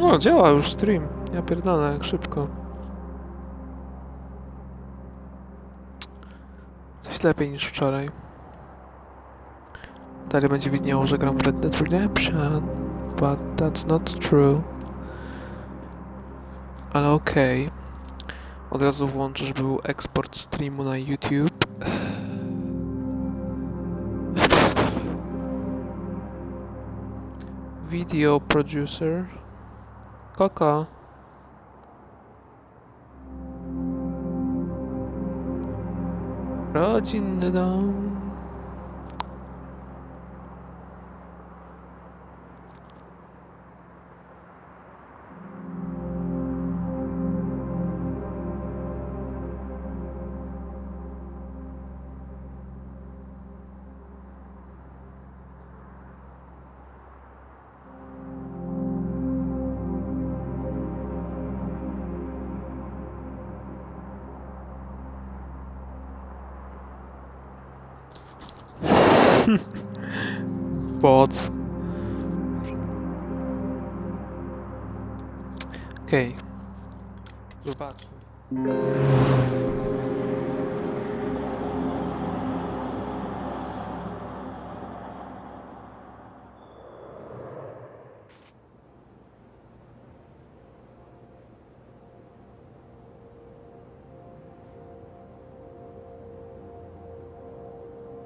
O, działa już stream. Ja pierdolę, jak szybko. Coś lepiej niż wczoraj. Dalej będzie widniało, że gram w Red Dead Redemption. But that's not true. Ale okej. Od razu włączę, żeby był eksport streamu na YouTube. Video producer. Koko. Rodzinny dom. Bots. Okej. Zobaczmy.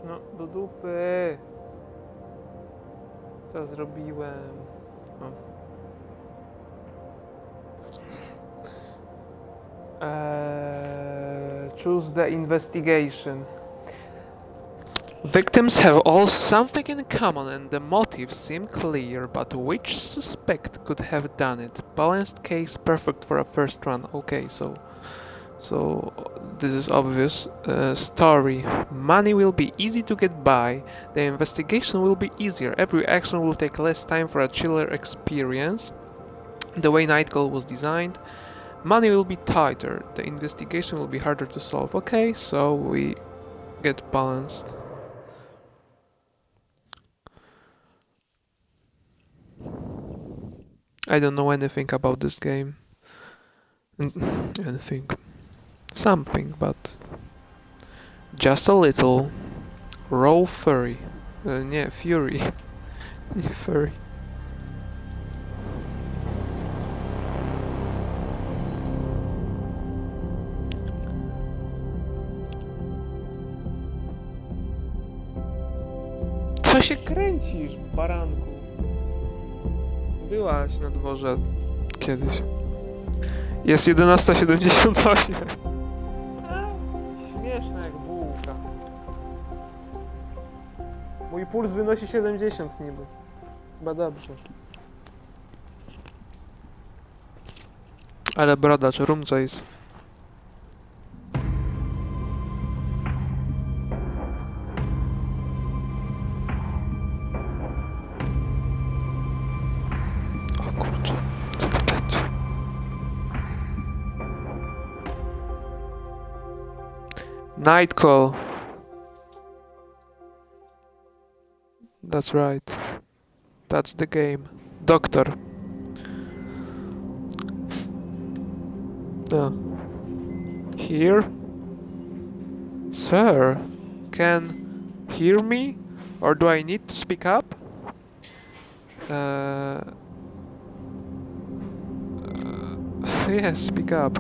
No, do dupy. Co zrobiłem? O. Choose the investigation. Victims have all something in common and the motives seem clear, but which suspect could have done it? Balanced case, perfect for a first run. Okay, so this is obvious. Story. Money will be easy to get by. The investigation will be easier. Every action will take less time for a chiller experience. The way Night Call was designed. Money will be tighter. The investigation will be harder to solve. Okay, so we get balanced. I don't know anything about this game. Anything. Something, but just a little. Raw furry. Nie, fury. Nie, furry. Co się kręcisz, baranku? Byłaś na dworze kiedyś. Jest 11:78. Śmieszne jak bułka. Mój puls wynosi 70 niby. Chyba dobrze. Ale brodacz, rumcajs. O kurczę, co to będzie? Night Call. That's right. That's the game. Doctor. No. Here? Sir, can hear me? Or do I need to speak up? Yes, speak up.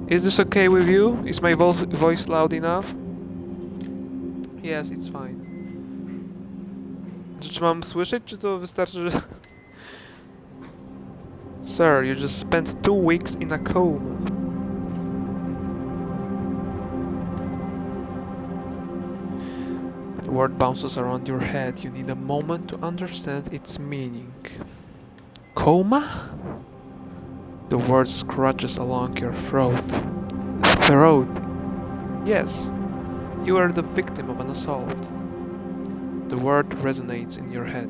Is this okay with you? Is my voice loud enough? Yes, it's fine. Czy mam słyszeć, czy to wystarczy, że... Sir, you just spent 2 weeks in a coma. The word bounces around your head. You need a moment to understand its meaning. Coma? The word scratches along your throat. Throat? Yes. You are the victim of an assault. The word resonates in your head.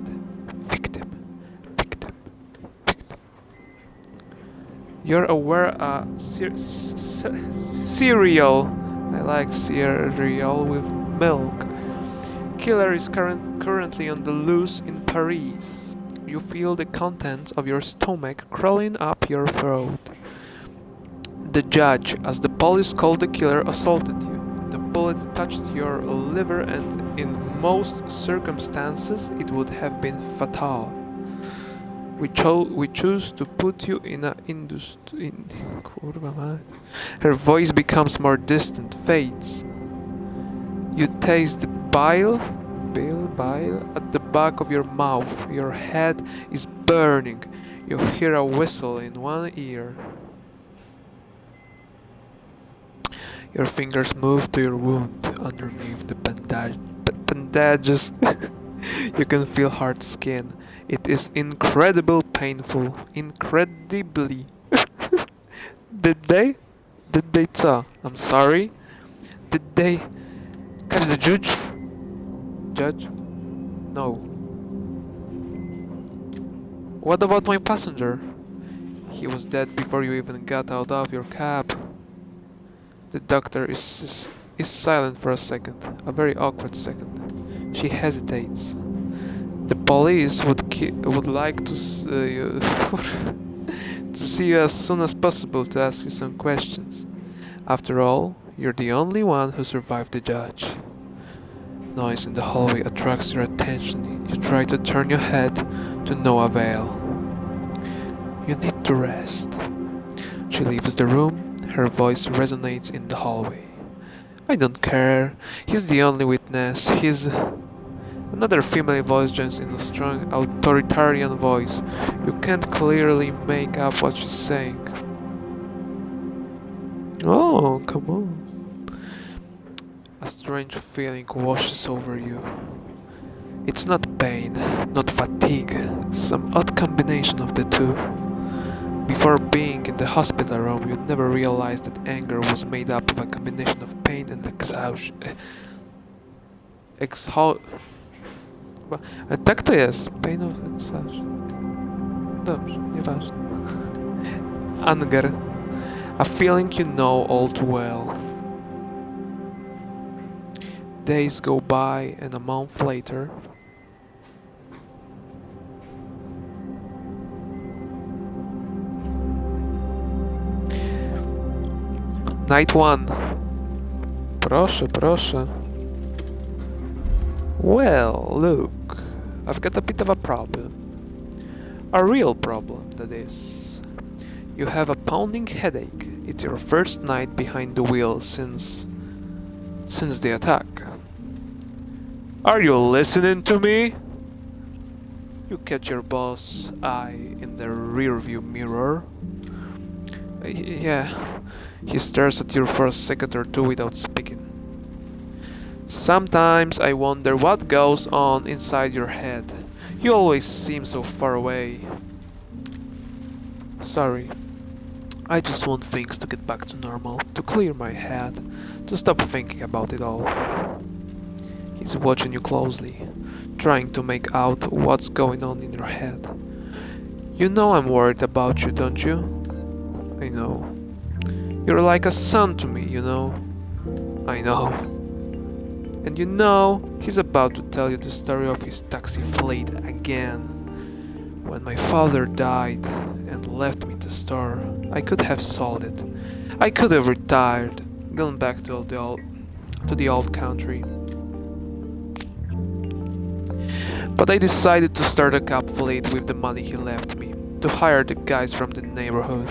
Victim. Victim. Victim. You're aware a cereal. I like cereal with milk. Killer is currently on the loose in Paris. you feel the contents of your stomach crawling up your throat. The judge, as the police called the killer, assaulted you. The bullet touched your liver and in most circumstances it would have been fatal. We choose to put you in a Her voice becomes more distant, fades. You taste bile at the back of your mouth. Your head is burning. You hear a whistle in one ear. Your fingers move to your wound underneath the bandages. You can feel hard skin. It is incredibly painful. Incredibly. Did they? Did they tell? I'm sorry. Did they catch the judge? Judge? No. What about my passenger? He was dead before you even got out of your cab. The doctor is silent for a second, a very awkward second. She hesitates. The police would like to see you as soon as possible to ask you some questions. After all, you're the only one who survived the judge. Noise in the hallway attracts your attention. You try to turn your head to no avail. You need to rest. She leaves the room. Her voice resonates in the hallway. I don't care. He's the only witness. Another female voice joins in a strong, authoritarian voice. You can't clearly make out what she's saying. Oh, come on. A strange feeling washes over you. It's not pain, not fatigue, some odd combination of the two. Before being in the hospital room, you'd never realized that anger was made up of a combination of pain and exhaustion. Tak to jest. Pain of exhaustion. Dobrze, nieważne. Anger. A feeling you know all too well. Days go by and a month later. Night 1. Proszę, proszę. Well, look, I've got a bit of a problem. A real problem, that is. You have a pounding headache. It's your first night behind the wheel since the attack. Are you listening to me? You catch your boss' eye in the rearview mirror. Yeah, he stares at you for a second or two without speaking. Sometimes I wonder what goes on inside your head. You always seem so far away. Sorry. I just want things to get back to normal, to clear my head, to stop thinking about it all. He's watching you closely, trying to make out what's going on in your head. You know I'm worried about you, don't you? I know. You're like a son to me, you know? I know. And you know, he's about to tell you the story of his taxi fleet again. When my father died and left me the store, I could have sold it. I could have retired, gone back to the old country. But I decided to start a cab fleet with the money he left me, to hire the guys from the neighborhood.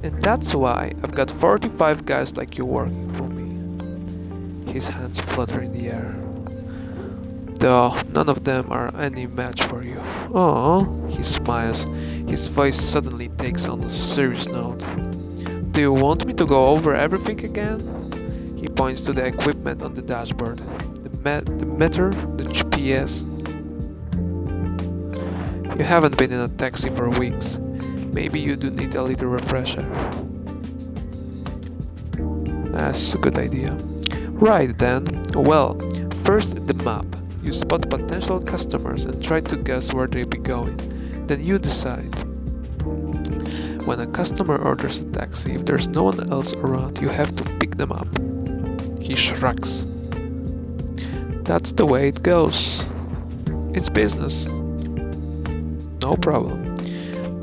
And that's why I've got 45 guys like you working for me. His hands flutter in the air. Though none of them are any match for you. Oh, he smiles. His voice suddenly takes on a serious note. Do you want me to go over everything again? He points to the equipment on the dashboard. The meter, the GPS. You haven't been in a taxi for weeks. Maybe you do need a little refresher. That's a good idea. Right then. Well, first the map. You spot potential customers and try to guess where they'll be going. Then you decide. When a customer orders a taxi, if there's no one else around, you have to pick them up. He shrugs. That's the way it goes. It's business. No problem.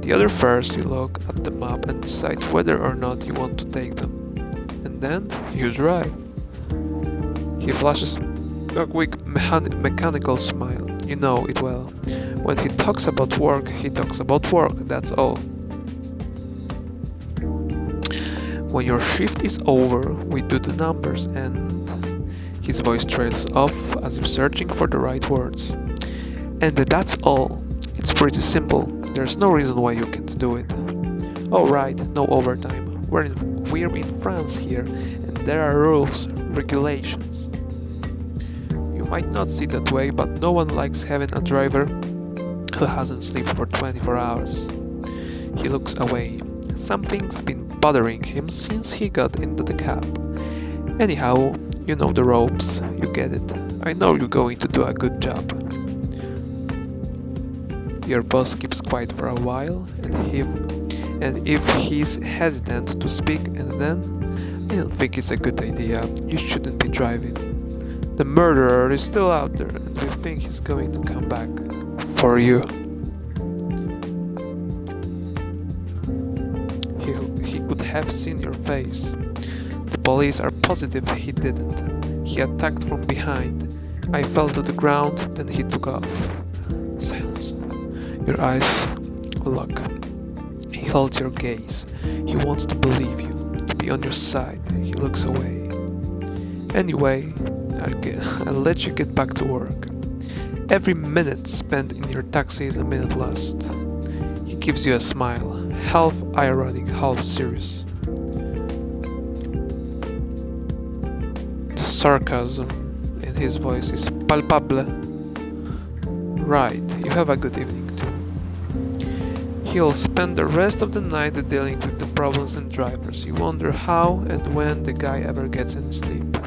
The other first you look at the map and decide whether or not you want to take them. And then you drive. He flashes a quick mechanical smile. You know it well. When he talks about work, he talks about work, that's all. When your shift is over, we do the numbers and his voice trails off as if searching for the right words. And that's all. It's pretty simple. There's no reason why you can't do it. Oh right, no overtime. We're in France here, and there are rules, regulations. You might not see it that way, but no one likes having a driver who hasn't slept for 24 hours. He looks away. Something's been bothering him since he got into the cab. Anyhow, you know the ropes, you get it. I know you're going to do a good job. Your boss keeps quiet for a while, and if he's hesitant to speak, and then I don't think it's a good idea. You shouldn't be driving. The murderer is still out there, and we think he's going to come back for you. He could have seen your face. The police are positive he didn't. He attacked from behind. I fell to the ground, then he took off. Silence. Your eyes lock. He holds your gaze. He wants to believe you, to be on your side. He looks away. Anyway, I'll let you get back to work. Every minute spent in your taxi is a minute lost. He gives you a smile, half ironic, half serious. The sarcasm in his voice is palpable. Right, you have a good evening too. He'll spend the rest of the night dealing with the problems and drivers. You wonder how and when the guy ever gets any sleep.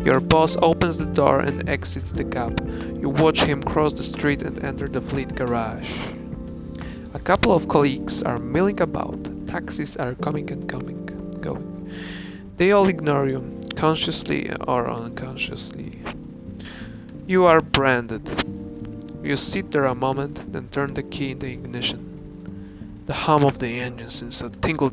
Your boss opens the door and exits the cab. You watch him cross the street and enter the fleet garage. A couple of colleagues are milling about. Taxis are coming and going. They all ignore you, consciously or unconsciously. You are branded. You sit there a moment, then turn the key in the ignition. The hum of the engine sends a tingle.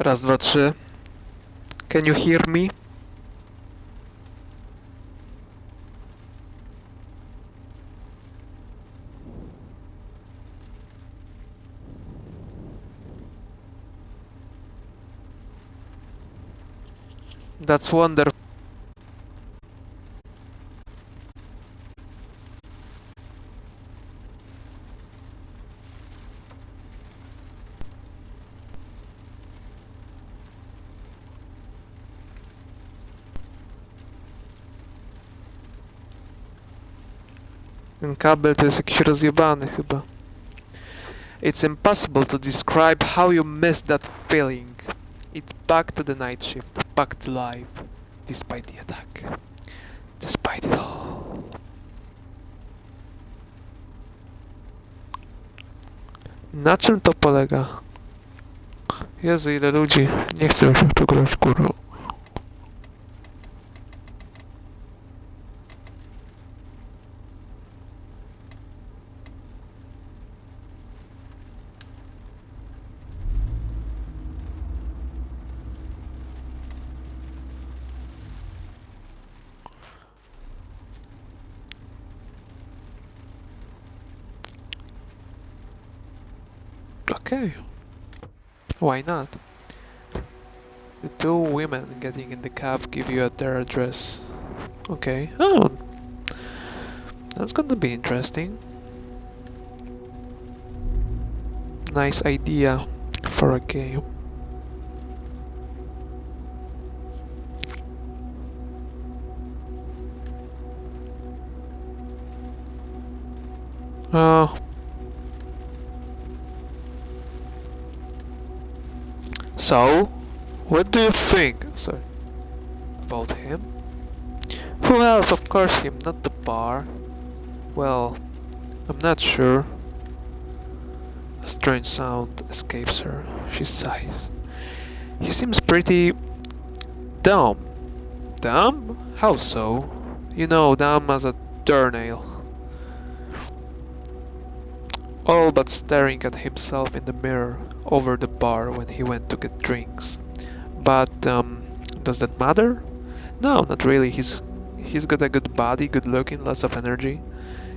Raz, dwa, trzy. Can you hear me? That's wonderful. Ten kabel to jest jakiś rozjebany chyba. It's impossible to describe how you miss that feeling. It's back to the night shift, back to life, despite the attack, despite it all. Na czym to polega? Jezu, ile ludzi. Nie chcę się w to grać, kurwa. Okay, why not? The two women getting in the cab give you their address. Okay. Oh, That's gonna be interesting. Nice idea for a game. Uh, so, what do you think? Sorry, about him? Who else? Of course him, not the bar. Well, I'm not sure. A strange sound escapes her. She sighs. He seems pretty dumb. Dumb? How so? You know, dumb as a doornail. All but staring at himself in the mirror over the bar when he went to get drinks. But, does that matter? No, not really. He's got a good body, good looking, lots of energy.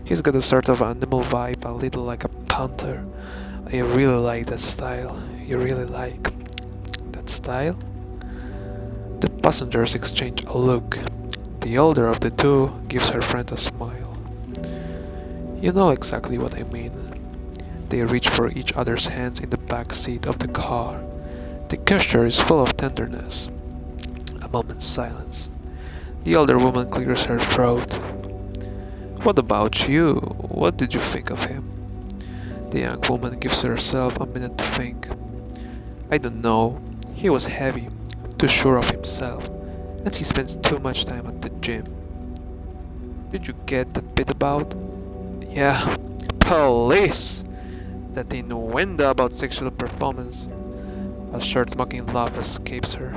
He's got a sort of animal vibe, a little like a panther. I really like that style. You really like that style? The passengers exchange a look. The older of the two gives her friend a smile. You know exactly what I mean. They reach for each other's hands in the back seat of the car. The gesture is full of tenderness. A moment's silence. The older woman clears her throat. What about you? What did you think of him? The young woman gives herself a minute to think. I don't know. He was heavy, too sure of himself, and he spends too much time at the gym. Did you get that bit about? Yeah, police! That innuendo about sexual performance. A short mocking laugh escapes her.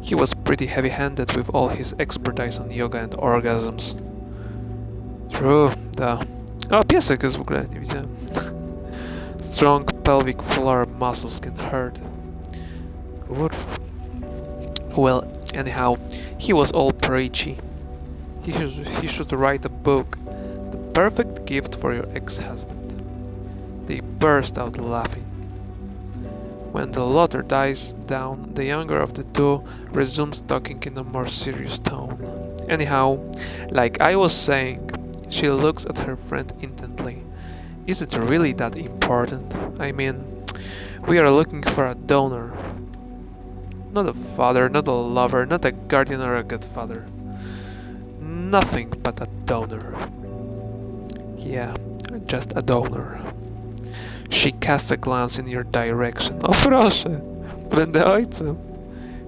He was pretty heavy-handed with all his expertise on yoga and orgasms. True, da. O, piesek jest w ogóle, nie widziałem. Strong pelvic floor muscles can hurt. Good. Well, anyhow, he was all preachy. He should write a book. The perfect gift for your ex-husband. They burst out laughing. When the latter dies down, the younger of the two resumes talking in a more serious tone. Anyhow, like I was saying, she looks at her friend intently. Is it really that important? I mean, we are looking for a donor. Not a father, not a lover, not a guardian or a godfather. Nothing but a donor. Yeah, just a donor. She casts a glance in your direction. O proszę, będę ojcem.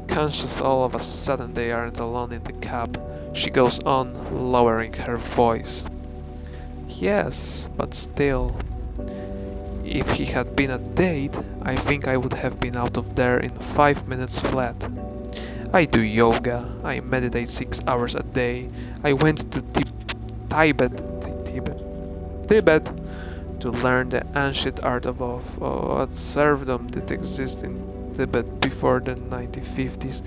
Conscious all of a sudden they aren't alone in the cab, she goes on, lowering her voice. Yes, but still. If he had been a date, I think I would have been out of there in 5 minutes flat. I do yoga, I meditate 6 hours a day, I went to Tibet to learn the ancient art of what serfdom did exist in Tibet before the 1950s.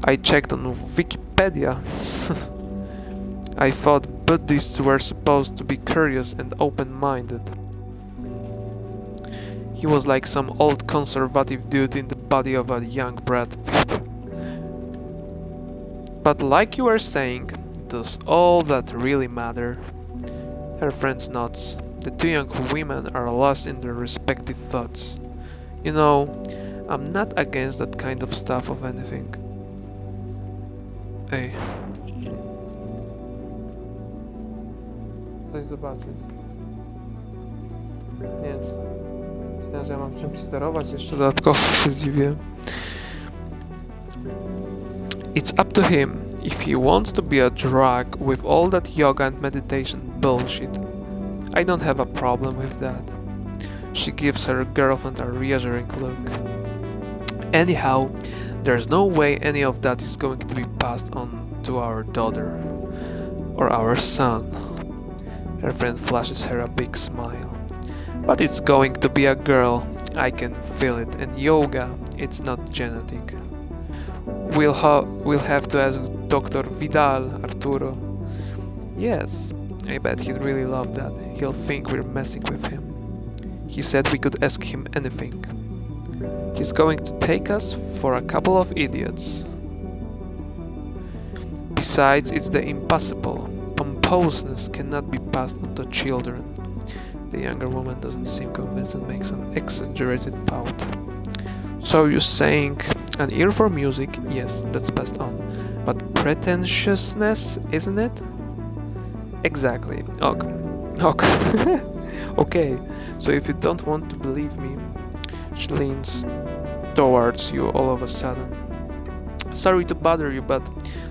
I checked on Wikipedia. I thought Buddhists were supposed to be curious and open-minded. He was like some old conservative dude in the body of a young Brad Pitt. But like you were saying, does all that really matter? Her friend nods. The two young women are lost in their respective thoughts. You know, I'm not against that kind of stuff of anything. Ej. Coś zobaczyć. Nie wiem, czy... Myślałem, że ja mam czymś sterować, jeszcze dodatkowo się zdziwiłem. It's up to him if he wants to be a drag with all that yoga and meditation bullshit. I don't have a problem with that. She gives her girlfriend a reassuring look. Anyhow, there's no way any of that is going to be passed on to our daughter. Or our son. Her friend flashes her a big smile. But it's going to be a girl, I can feel it, and yoga, it's not genetic. We'll have to ask Dr. Vidal, Arturo. Yes, I bet he'd really love that. He'll think we're messing with him. He said we could ask him anything. He's going to take us for a couple of idiots. Besides, it's the impossible, poseness cannot be passed on to children. The younger woman doesn't seem convinced and makes an exaggerated pout. So you're saying an ear for music, yes, that's passed on. But pretentiousness, isn't it? Exactly. Ok. Okay, so if you don't want to believe me, she leans towards you all of a sudden. Sorry to bother you, but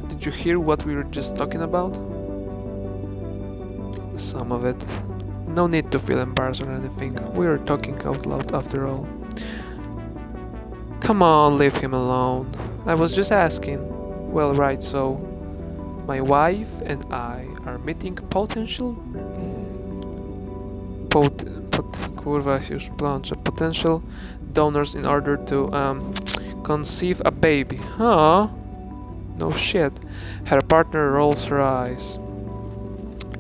did you hear what we were just talking about? Some of it. No need to feel embarrassed or anything. We were talking out loud after all. Come on, leave him alone. I was just asking. Well, right, so my wife and I are meeting potential donors in order to conceive a baby. Huh? No shit. Her partner rolls her eyes.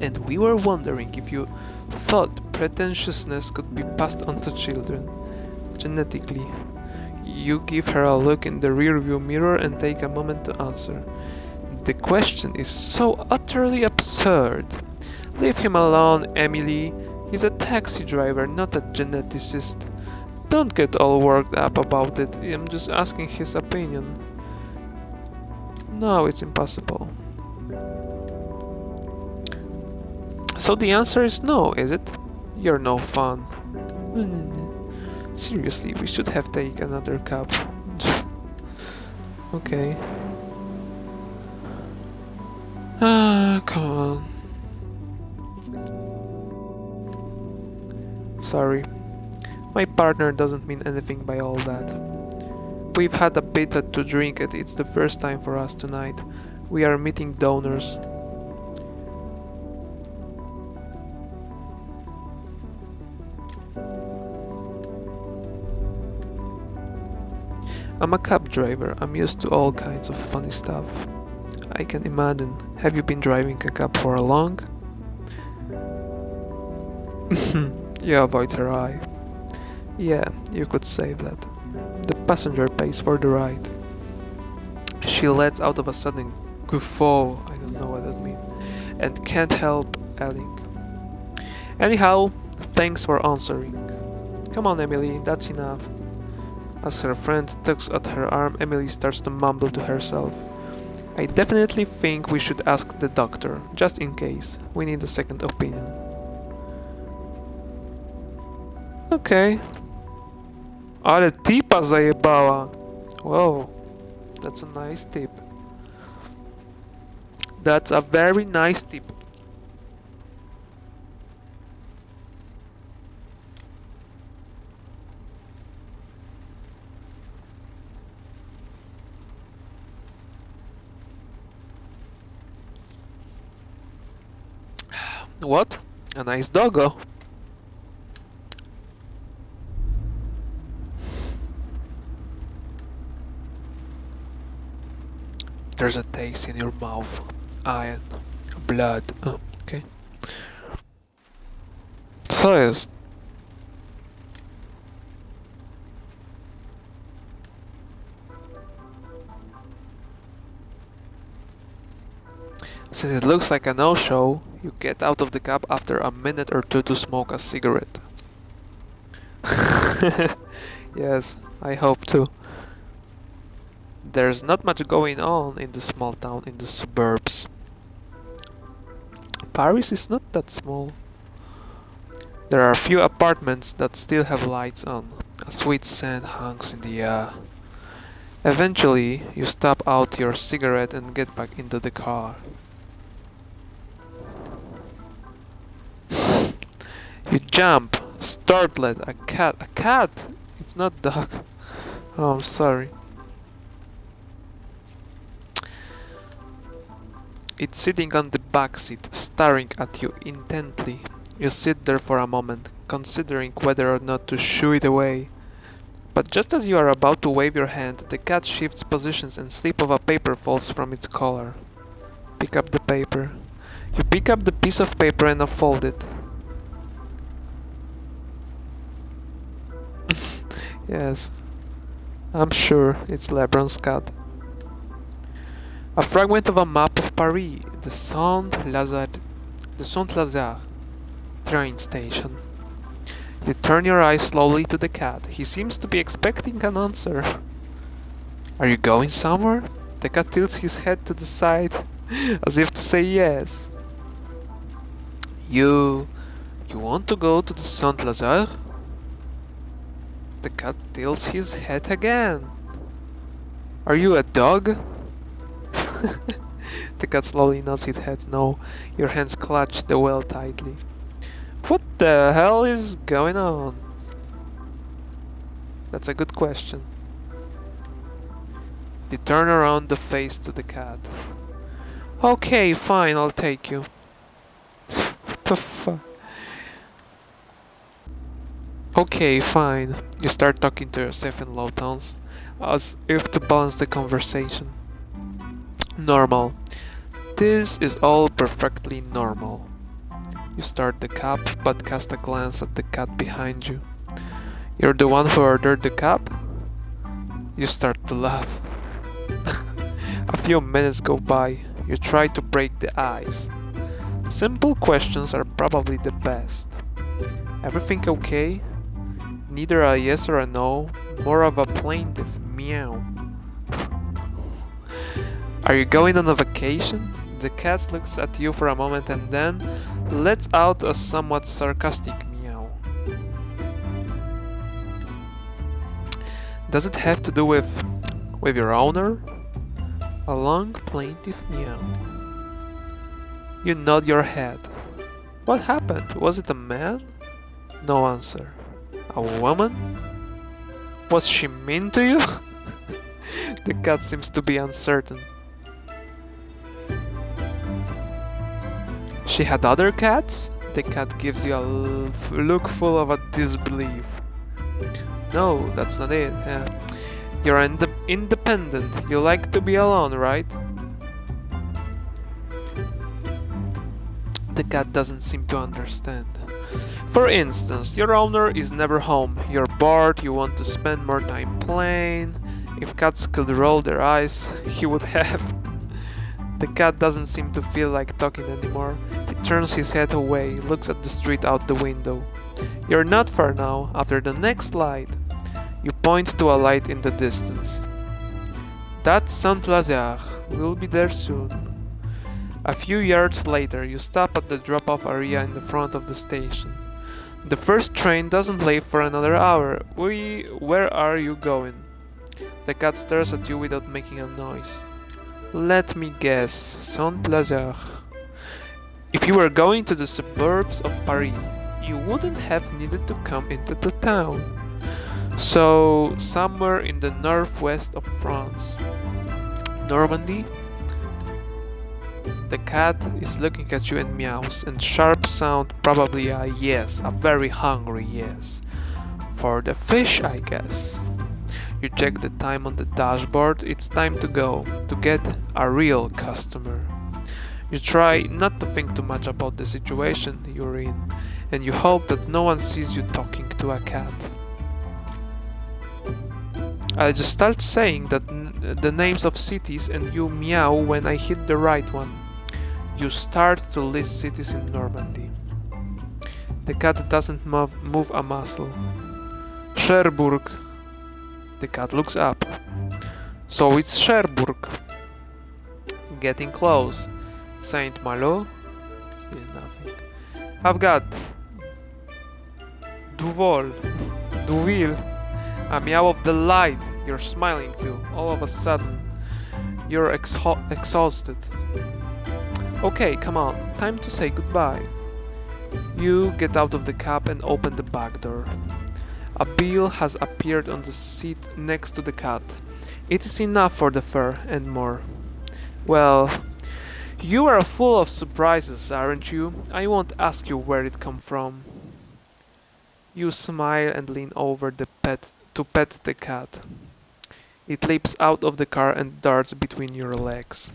And we were wondering if you thought pretentiousness could be passed on to children genetically. You give her a look in the rearview mirror and take a moment to answer. The question is so utterly absurd. Leave him alone, Emily. He's a taxi driver, not a geneticist. Don't get all worked up about it. I'm just asking his opinion. No, it's impossible. So the answer is no, is it? You're no fun. Seriously, we should have taken another cab. Okay. Come on. Sorry. My partner doesn't mean anything by all that. We've had a bit to drink and it's the first time for us tonight. We are meeting donors. I'm a cab driver. I'm used to all kinds of funny stuff. I can imagine. Have you been driving a cab for long? You avoid her eye. Yeah, you could say that. The passenger pays for the ride. She lets out of a sudden guffaw, I don't know what that means, and can't help adding. Anyhow, thanks for answering. Come on, Emily, that's enough. As her friend tugs at her arm, Emily starts to mumble to herself. I definitely think we should ask the doctor, just in case. We need a second opinion. Okay. Ale tipa zajebała. Whoa. That's a nice tip. That's a very nice tip. What? A nice doggo. There's a taste in your mouth. Iron. Blood. Oh, okay. Co jest? Since it looks like a no-show, you get out of the cab after a minute or two to smoke a cigarette. Yes, I hope to. There's not much going on in the small town in the suburbs. Paris is not that small. There are a few apartments that still have lights on. A sweet scent hangs in the air. Eventually, you stop out your cigarette and get back into the car. You jump, startled. A cat. A cat! It's not dog. Oh, I'm sorry. It's sitting on the back seat, staring at you intently. You sit there for a moment, considering whether or not to shoo it away. But just as you are about to wave your hand, the cat shifts positions and a slip of a paper falls from its collar. Pick up the paper. You pick up the piece of paper and unfold it. Yes, I'm sure it's Lebron's cat. A fragment of a map of Paris, the Saint-Lazare The Saint-Lazare train station. You turn your eyes slowly to the cat. He seems to be expecting an answer. Are you going somewhere? The cat tilts his head to the side as if to say yes. You want to go to the Saint-Lazare? The cat tilts his head again. Are you a dog? The cat slowly nods its head. No, your hands clutch the wheel tightly. What the hell is going on? That's a good question. You turn around the face to the cat. Okay, fine, I'll take you. What the fuck? Okay, fine. You start talking to yourself in low tones, as if to balance the conversation. Normal. This is all perfectly normal. You start the cab, but cast a glance at the cat behind you. You're the one who ordered the cab? You start to laugh. A few minutes go by. You try to break the ice. Simple questions are probably the best. Everything okay? Neither a yes or a no, more of a plaintive meow. Are you going on a vacation? The cat looks at you for a moment and then lets out a somewhat sarcastic meow. Does it have to do with your owner? A long plaintive meow. You nod your head. What happened? Was it a man? No answer. A woman? Was she mean to you? The cat seems to be uncertain. She had other cats? The cat gives you a look full of a disbelief. No, that's not it. You're independent. You like to be alone, right? The cat doesn't seem to understand. For instance, your owner is never home. You're bored, you want to spend more time playing. If cats could roll their eyes, he would have. The cat doesn't seem to feel like talking anymore. He turns his head away, looks at the street out the window. You're not far now, after the next light. You point to a light in the distance. That's Saint-Lazare. We'll be there soon. A few yards later, you stop at the drop-off area in the front of the station. The first train doesn't leave for another hour. Where are you going? The cat stares at you without making a noise. Let me guess, Saint-Lazare. If you were going to the suburbs of Paris, you wouldn't have needed to come into the town. So, somewhere in the northwest of France. Normandy? The cat is looking at you and meows, and sharp sound probably a yes, a very hungry yes. For the fish, I guess. You check the time on the dashboard, it's time to go, to get a real customer. You try not to think too much about the situation you're in, and you hope that no one sees you talking to a cat. I just start saying the names of cities and you meow when I hit the right one. You start to list cities in Normandy. The cat doesn't move a muscle. Cherbourg. The cat looks up. So it's Cherbourg. Getting close. Saint-Malo. Still nothing. I've got Duvol. Duville. A meow of delight. You're smiling too. All of a sudden, you're exhausted. Okay, come on. Time to say goodbye. You get out of the cab and open the back door. A bill has appeared on the seat next to the cat. It is enough for the fare and more. Well, you are full of surprises, aren't you? I won't ask you where it come from. You smile and lean over to pet the cat. It leaps out of the car and darts between your legs.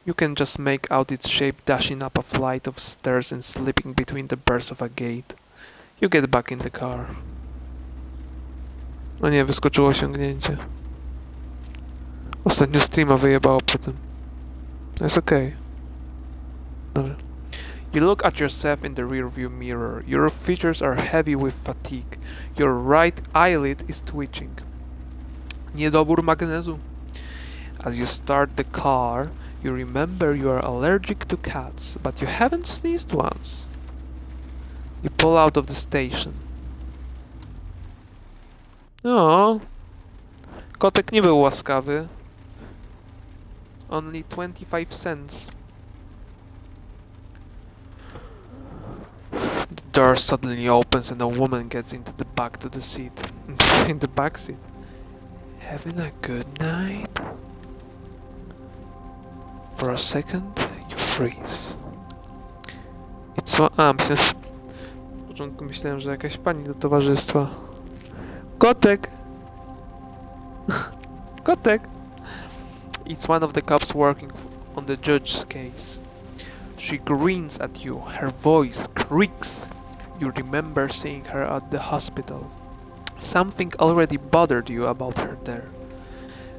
You can just make out its shape dashing up a flight of stairs and slipping between the bars of a gate. You get back in the car. No nie, wyskoczyło osiągnięcie. Ostatnio streama wyjebało po tym. Jest okej. Dobra. You look at yourself in the rearview mirror. Your features are heavy with fatigue. Your right eyelid is twitching. Niedobór magnezu. As you start the car, you remember you are allergic to cats, but you haven't sneezed once. You pull out of the station. No, kotek nie był łaskawy. Only 25 cents. The door suddenly opens and a woman gets into the back to the seat. In the back seat. Having a good night? For a second, you freeze. It's so... Z początku myślałem, że jakaś pani do towarzystwa. Kotek! Kotek! It's one of the cops working on the judge's case. She grins at you, her voice creaks. You remember seeing her at the hospital. Something already bothered you about her there.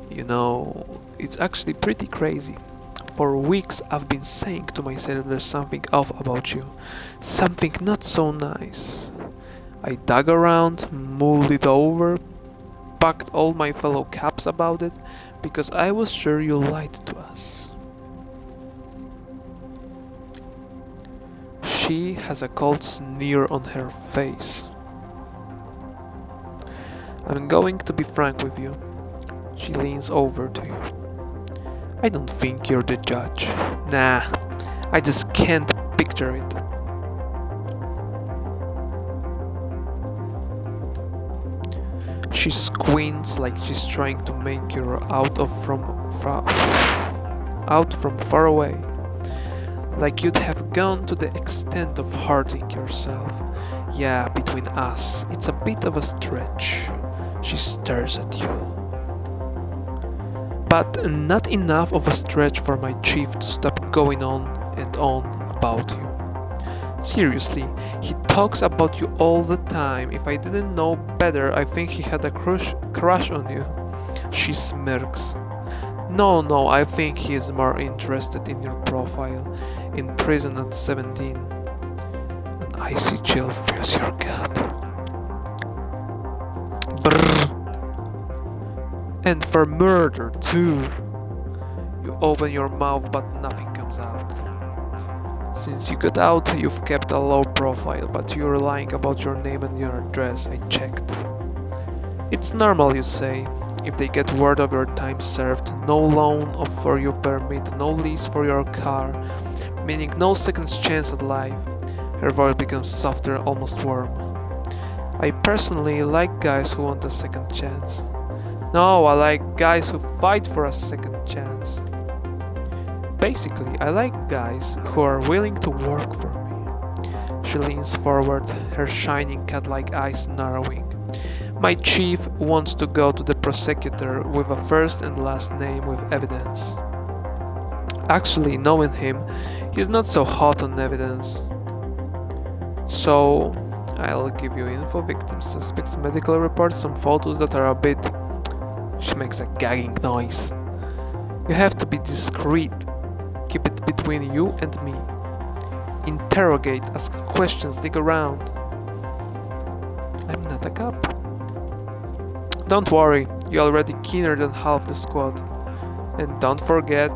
You know, it's actually pretty crazy. For weeks I've been saying to myself there's something off about you. Something not so nice. I dug around, mulled it over, bugged all my fellow cops about it, because I was sure you lied to us. She has a cold sneer on her face. I'm going to be frank with you. She leans over to you. I don't think you're the judge. Nah, I just can't picture it. She squints like she's trying to make you out from far away. Like you'd have gone to the extent of hurting yourself. Yeah, between us, it's a bit of a stretch. She stares at you. But not enough of a stretch for my chief to stop going on and on about you. Seriously, he talks about you all the time. If I didn't know better, I think he had a crush on you. She smirks. No, I think he is more interested in your profile. In prison at 17. An icy chill fills your gut. Brrr. And for murder, too. You open your mouth, but nothing comes out. Since you got out, you've kept a low profile, but you're lying about your name and your address. I checked. It's normal, you say. If they get word of your time served, no loan for your permit, no lease for your car, meaning no second chance at life. Her voice becomes softer, almost warm. I personally like guys who want a second chance. No, I like guys who fight for a second chance. Basically, I like guys who are willing to work for me. She leans forward, her shining cat-like eyes narrowing. My chief wants to go to the prosecutor with a first and last name with evidence. Actually, knowing him, he's not so hot on evidence. So, I'll give you info, victims, suspects, medical reports, some photos that are a bit... She makes a gagging noise. You have to be discreet. Keep it between you and me. Interrogate, ask questions, dig around. I'm not a cop. Don't worry, you're already keener than half the squad. And don't forget,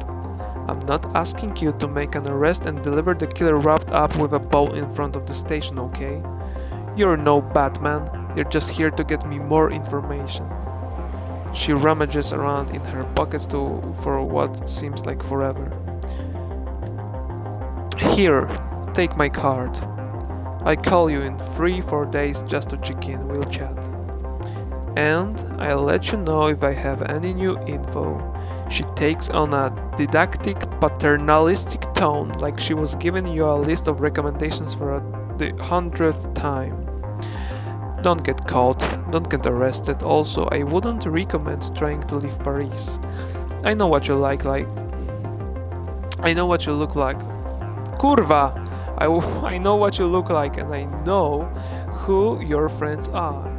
I'm not asking you to make an arrest and deliver the killer wrapped up with a bow in front of the station, okay? You're no Batman, you're just here to get me more information. She rummages around in her pockets for what seems like forever. Here, take my card. I call you in 3-4 days just to check in, we'll chat. And I'll let you know if I have any new info. She takes on a didactic, paternalistic tone, like she was giving you a list of recommendations for the 100th time. Don't get caught, don't get arrested. Also, I wouldn't recommend trying to leave Paris. I know what you I know what you look like. Kurwa! I know what you look like, and I know who your friends are.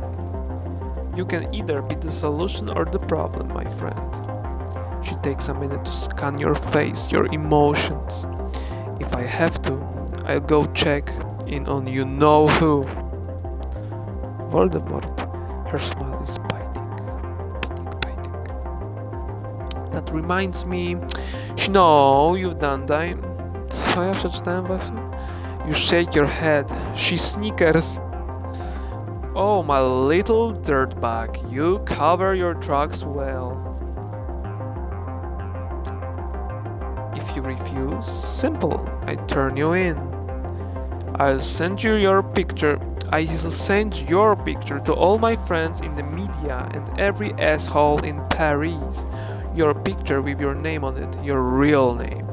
You can either be the solution or the problem, my friend. She takes a minute to scan your face, your emotions. If I have to, I'll go check in on you know who. Voldemort. Her smile is biting. That reminds me. No, you've done that. Co ja przeczytałem właśnie? You shake your head. She sneakers. Oh, my little dirtbag. You cover your tracks well. If you refuse, simple. I turn you in. I'll send your picture to all my friends in the media and every asshole in Paris. Your picture with your name on it, your real name.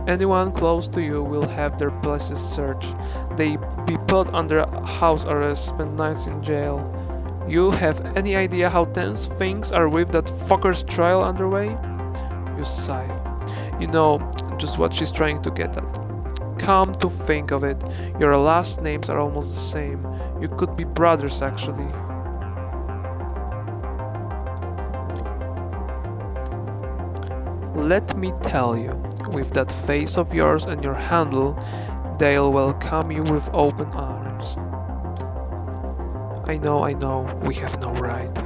Anyone close to you will have their places searched. They be put under house arrest, spend nights in jail. You have any idea how tense things are with that fucker's trial underway? You sigh. You know just what she's trying to get at. Come to think of it, your last names are almost the same. You could be brothers, actually. Let me tell you, with that face of yours and your handle, they'll welcome you with open arms. I know, we have no right.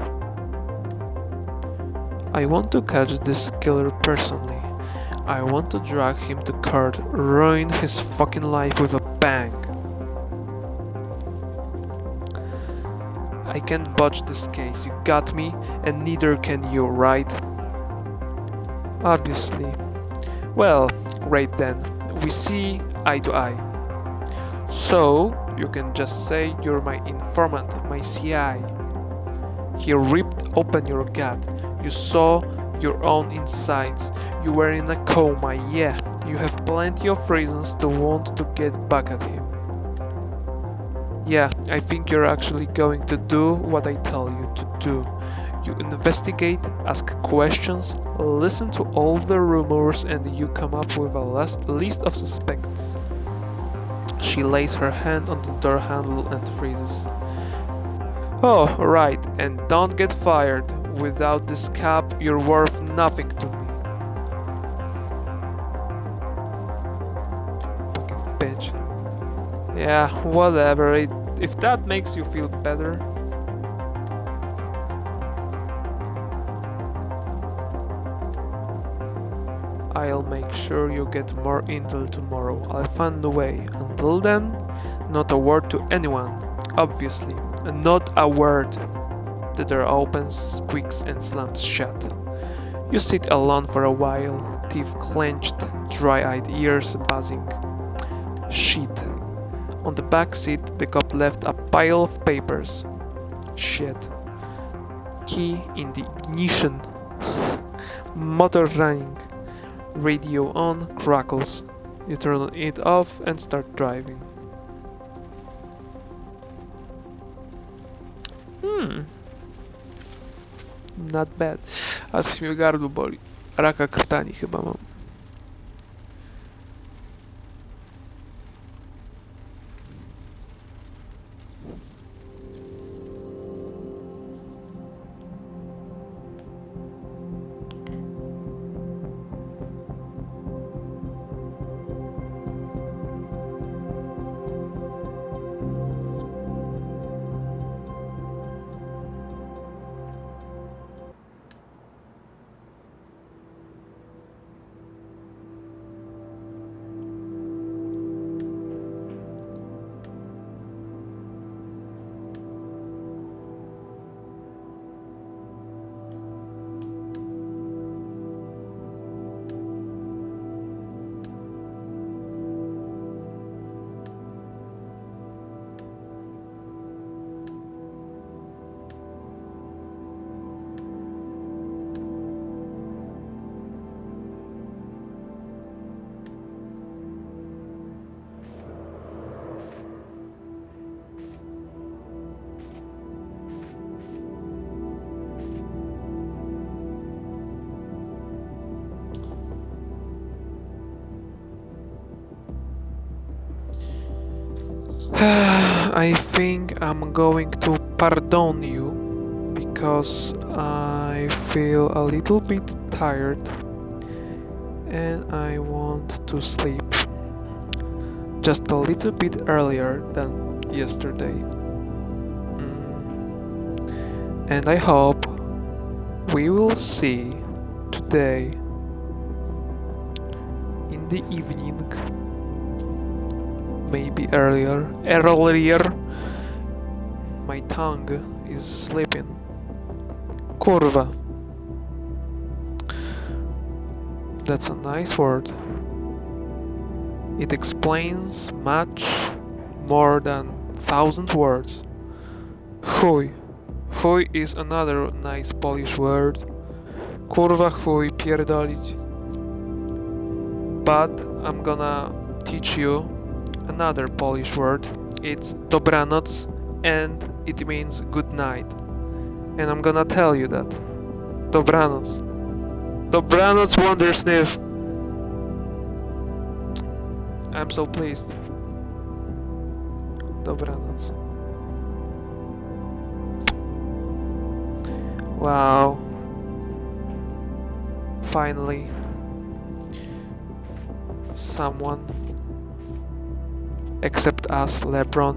I want to catch this killer personally. I want to drag him to court, ruin his fucking life with a bang. I can't botch this case, you got me, and neither can you, right? Obviously. Well, great then. We see eye to eye. So, you can just say you're my informant, my CI. He ripped open your gut. You saw your own insides. You were in a coma, yeah. You have plenty of reasons to want to get back at him. Yeah, I think you're actually going to do what I tell you to do. You investigate, ask questions, listen to all the rumors, and you come up with a list of suspects. She lays her hand on the door handle and freezes. Oh, right, and don't get fired. Without this cap, you're worth nothing to me. Fucking bitch. Yeah, whatever. If that makes you feel better. I'll make sure you get more intel tomorrow. I'll find a way. Until then, not a word to anyone. Obviously, and not a word. The door opens, squeaks, and slams shut. You sit alone for a while, teeth clenched, dry-eyed ears buzzing. Shit. On the back seat, the cop left a pile of papers. Shit. Key in the ignition. Motor running. Radio on, crackles. You turn it off and start driving. Not bad. Aż mnie gardło boli. Raka krtani chyba mam. I think I'm going to pardon you because I feel a little bit tired and I want to sleep. just a little bit earlier than yesterday. And I hope we will see today in the evening, maybe earlier. My tongue is slipping. Kurwa. That's a nice word. It explains much more than 1,000 words. Chuj. Chuj is another nice Polish word. Kurwa, chuj, pierdolić. But I'm gonna teach you another Polish word. It's dobranoc and it means good night. And I'm gonna tell you that. Dobranoc. Dobranoc, Wondersniff. I'm so pleased. Dobranoc. Wow. Finally, someone except us, LeBron,